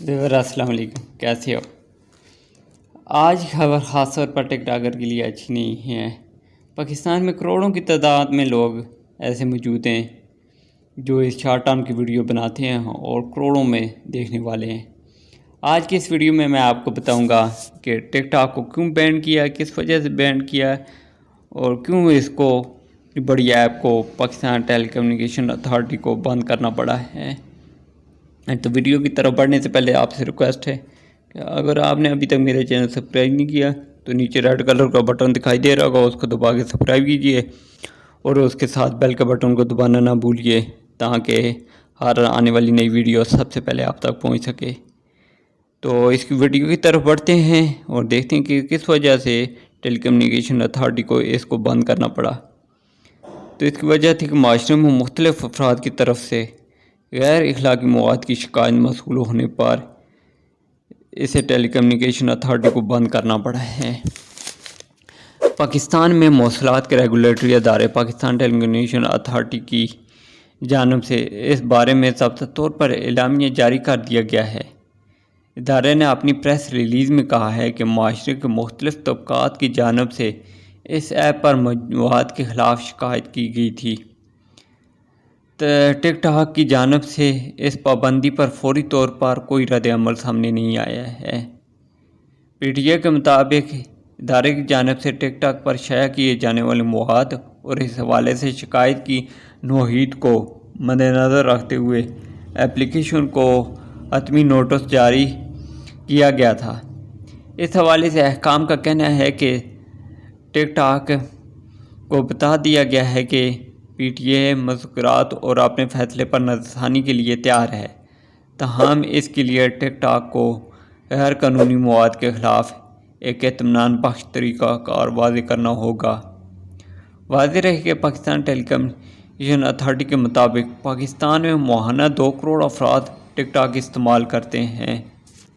السلام علیکم، کیسے ہو؟ آج کی خبر خاص طور پر ٹک ٹاکر کے لیے اچھی نہیں ہے۔ پاکستان میں کروڑوں کی تعداد میں لوگ ایسے موجود ہیں جو اس شارٹ ٹرم کی ویڈیو بناتے ہیں اور کروڑوں میں دیکھنے والے ہیں۔ آج کی اس ویڈیو میں آپ کو بتاؤں گا کہ ٹک ٹاک کو کیوں بین کیا، کس وجہ سے بین کیا اور کیوں اس کو بڑی ایپ کو پاکستان ٹیلی کمیونیکیشن اتھارٹی کو بند کرنا پڑا ہے۔ تو ویڈیو کی طرف بڑھنے سے پہلے آپ سے ریکویسٹ ہے کہ اگر آپ نے ابھی تک میرے چینل سبسکرائب نہیں کیا تو نیچے ریڈ کلر کا بٹن دکھائی دے رہا ہوگا، اس کو دبا کے سبسکرائب کیجئے اور اس کے ساتھ بیل کے بٹن کو دبانا نہ بھولیے تاکہ ہر آنے والی نئی ویڈیو سب سے پہلے آپ تک پہنچ سکے۔ تو اس کی ویڈیو کی طرف بڑھتے ہیں اور دیکھتے ہیں کہ کس وجہ سے ٹیلی کمیونیکیشن اتھارٹی کو اس کو بند کرنا پڑا۔ تو اس کی وجہ تھی کہ معاشرے میں مختلف افراد کی طرف سے غیر اخلاقی مواد کی شکایت موصول ہونے پر اسے ٹیلی کمیونیکیشن اتھارٹی کو بند کرنا پڑا ہے۔ پاکستان میں مواصلات کے ریگولیٹری ادارے پاکستان ٹیلی کمیونیکیشن اتھارٹی کی جانب سے اس بارے میں ضابطہ طور پر اعلامیہ جاری کر دیا گیا ہے۔ ادارے نے اپنی پریس ریلیز میں کہا ہے کہ معاشرے کے مختلف طبقات کی جانب سے اس ایپ پر مواد کے خلاف شکایت کی گئی تھی۔ ٹک ٹاک کی جانب سے اس پابندی پر فوری طور پر کوئی رد عمل سامنے نہیں آیا ہے۔ پی ٹی اے کے مطابق ادارے کی جانب سے ٹک ٹاک پر شائع کیے جانے والے مواد اور اس حوالے سے شکایت کی نوعیت کو مدنظر رکھتے ہوئے ایپلیکیشن کو حتمی نوٹس جاری کیا گیا تھا۔ اس حوالے سے حکام کا کہنا ہے کہ ٹک ٹاک کو بتا دیا گیا ہے کہ پی ٹی اے مذاکرات اور اپنے فیصلے پر نظر ثانی کے لیے تیار ہے، تاہم اس کے لیے ٹک ٹاک کو غیر قانونی مواد کے خلاف ایک اطمینان بخش طریقہ کار واضح کرنا ہوگا۔ واضح رہے کہ پاکستان ٹیلی کمیونیکیشن اتھارٹی کے مطابق پاکستان میں ماہانہ 2 کروڑ افراد ٹک ٹاک استعمال کرتے ہیں۔